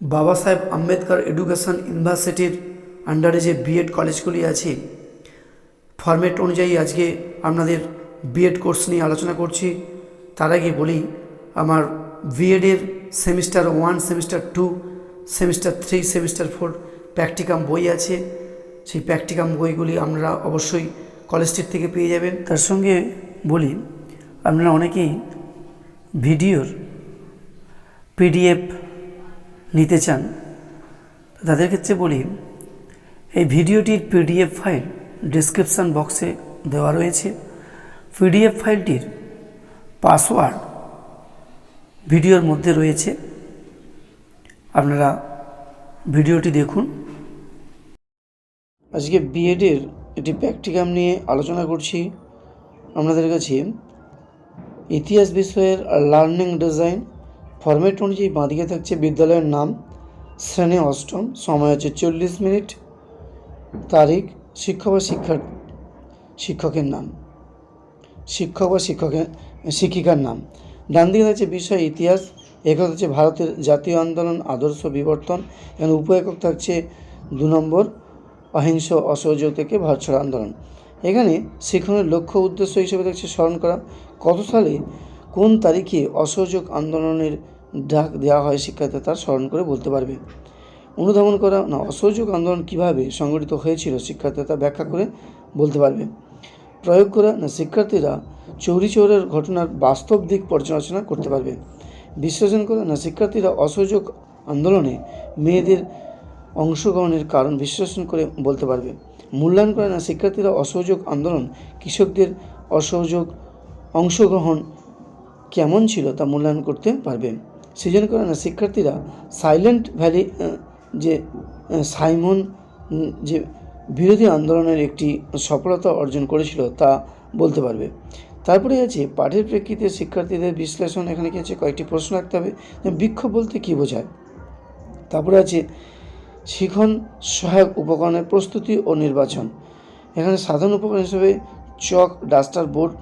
বাবা সাহেব আম্বেদকর এডুকেশন ইউনিভার্সিটির আন্ডারে যে বিএড কলেজগুলি আছে, ফরম্যাট অনুযায়ী আজকে আপনাদের বিএড কোর্স নিয়ে আলোচনা করছি। তার আগে বলি, আমার বিএডের semester 1, semester 2, semester 3, semester 4 practicum বই আছে। সেই প্র্যাকটিকাম বইগুলি আপনারা অবশ্যই কলেজটির থেকে পেয়ে যাবেন। তার সঙ্গে বলি, আপনারা অনেকেই ভিডিওর পিডিএফ নিতে চান, তাদের ক্ষেত্রে বলি, এই ভিডিওটির পিডিএফ ফাইল ডেসক্রিপশান বক্সে দেওয়া রয়েছে। পিডিএফ ফাইলটির পাসওয়ার্ড ভিডিওর মধ্যে রয়েছে, আপনারা ভিডিওটি দেখুন। আজকে বিএডের একটি প্র্যাকটিকাম নিয়ে আলোচনা করছি। আপনাদের কাছে ইতিহাস বিষয়ের লার্নিং ডিজাইন ফরম্যাট অনুযায়ী বাঁদিকে থাকছে বিদ্যালয়ের নাম, শ্রেণী অষ্টম, সময় হচ্ছে 40 মিনিট, তারিখ, শিক্ষক বা শিক্ষকের নাম, শিক্ষক বা শিক্ষিকার নাম। ডান দিকে থাকছে বিষয় ইতিহাস, একক হচ্ছে ভারতের জাতীয় আন্দোলন, আদর্শ বিবর্তন। এখানে উপ একক থাকছে 2 নম্বর, অহিংস অসহযোগ থেকে ভারত ছাড়ো আন্দোলন। এখানে শিক্ষণের লক্ষ্য উদ্দেশ্য হিসেবে থাকছে স্মরণ করা, কত সালে কোন তারিখে অসহযোগ আন্দোলনের ডাক দেওয়া হয় শিক্ষার্থীরা তার স্মরণ করে বলতে পারবে। অনুধাবন করা, না অসহযোগ আন্দোলন কীভাবে সংগঠিত হয়েছিল শিক্ষার্থীরা তা ব্যাখ্যা করে বলতে পারবে। প্রয়োগ করা, না শিক্ষার্থীরা চৌরি চৌরার ঘটনার বাস্তব দিক পর্যালোচনা করতে পারবে। বিশ্লেষণ করা, না শিক্ষার্থীরা অসহযোগ আন্দোলনে মেয়েদের অংশগ্রহণের কারণ বিশ্লেষণ করে বলতে পারবে। মূল্যায়ন করে, না শিক্ষার্থীরা অসহযোগ আন্দোলন কৃষকদের অংশগ্রহণ কেমন ছিল তা মূল্যায়ন করতে পারবে। সৃজন করে, না শিক্ষার্থীরা সাইলেন্ট ভ্যালি সাইমন যে বিরোধী আন্দোলনের একটি সফলতা অর্জন করেছিল তা বলতে পারবে। তারপরে আছে পাঠের প্রেক্ষিতে শিক্ষার্থীদের বিশ্লেষণ। এখানে কি আছে, কয়েকটি প্রশ্ন রাখতে হবে। বিক্ষোভ বলতে কী বোঝায়। তারপরে আছে শিখন সহায়ক উপকরণের প্রস্তুতি ও নির্বাচন। এখানে সাধারণ উপকরণ হিসেবে চক, ডাস্টার, বোর্ড,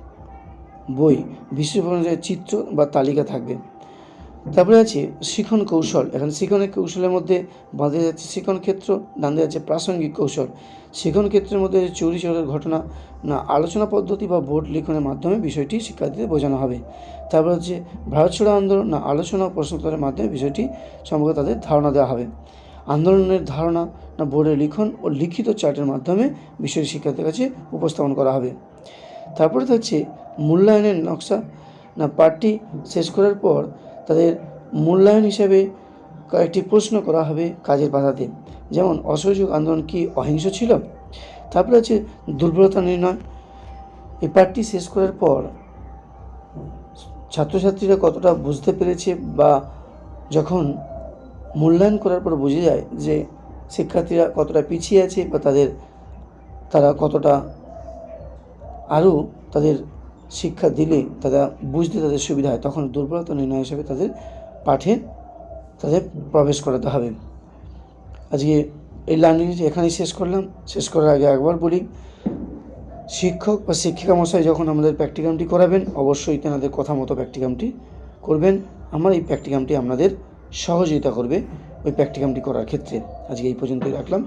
বই, বিশেষ উপকরণের চিত্র বা তালিকা থাকবে। তারপরে আছে শিখন কৌশল। এখানে শিখনের কৌশলের মধ্যে বাঁধে যাচ্ছে শিখন ক্ষেত্র, ডানে যাচ্ছে প্রাসঙ্গিক কৌশল। শিখন ক্ষেত্রের মধ্যে চৌরি চৌরার ঘটনা, না আলোচনা পদ্ধতি বা বোর্ড লিখনের মাধ্যমে বিষয়টি শিক্ষার্থীদের বোঝানো হবে। তারপর হচ্ছে ভারত ছাড়ো আন্দোলন, না আলোচনা ও প্রশ্নোত্তরের মাধ্যমে বিষয়টি সম্পর্কে তাদের ধারণা দেওয়া হবে। আন্দোলনের ধারণা, না বোর্ডে লিখন ও লিখিত চার্টের মাধ্যমে বিষয়টি শিক্ষার্থীদের কাছে উপস্থাপন করা হবে। তারপরে থাকছে মূল্যায়নের নকশা, না পাঠটি শেষ করার পর তাদের মূল্যায়ন হিসেবে কয়েকটি প্রশ্ন করা হবে কাজের পাতাতে, যেমন অসহযোগ আন্দোলন কি অহিংস ছিল। তারপরে আছে দুর্বলতা নির্ণয়। এই পাঠটি শেষ করার পর ছাত্রছাত্রীরা কতটা বুঝতে পেরেছে, বা যখন মূল্যায়ন করার পর বুঝে যায় যে শিক্ষার্থীরা কতটা পিছিয়ে আছে বা তারা কতটা আরও তাদের শিক্ষা দিলে তারা বুঝতে তাদের সুবিধা হয়, তখন দুর্বলতা নির্ণয় হিসেবে তাদের পাঠে প্রবেশ করাতে হবে। আজকে এই লার্নিং এখানেই শেষ করলাম। শেষ করার আগে একবার বলি, শিক্ষক বা শিক্ষিকা মশাই যখন আমাদের প্র্যাকটিকামটি করাবেন, অবশ্যই তেনাদের কথা মতো প্র্যাকটিকামটি করবেন। আমার এই প্র্যাকটিকামটি আপনাদের সহযোগিতা করবে ওই প্র্যাকটিকামটি করার ক্ষেত্রে। আজকে এই পর্যন্তই রাখলাম।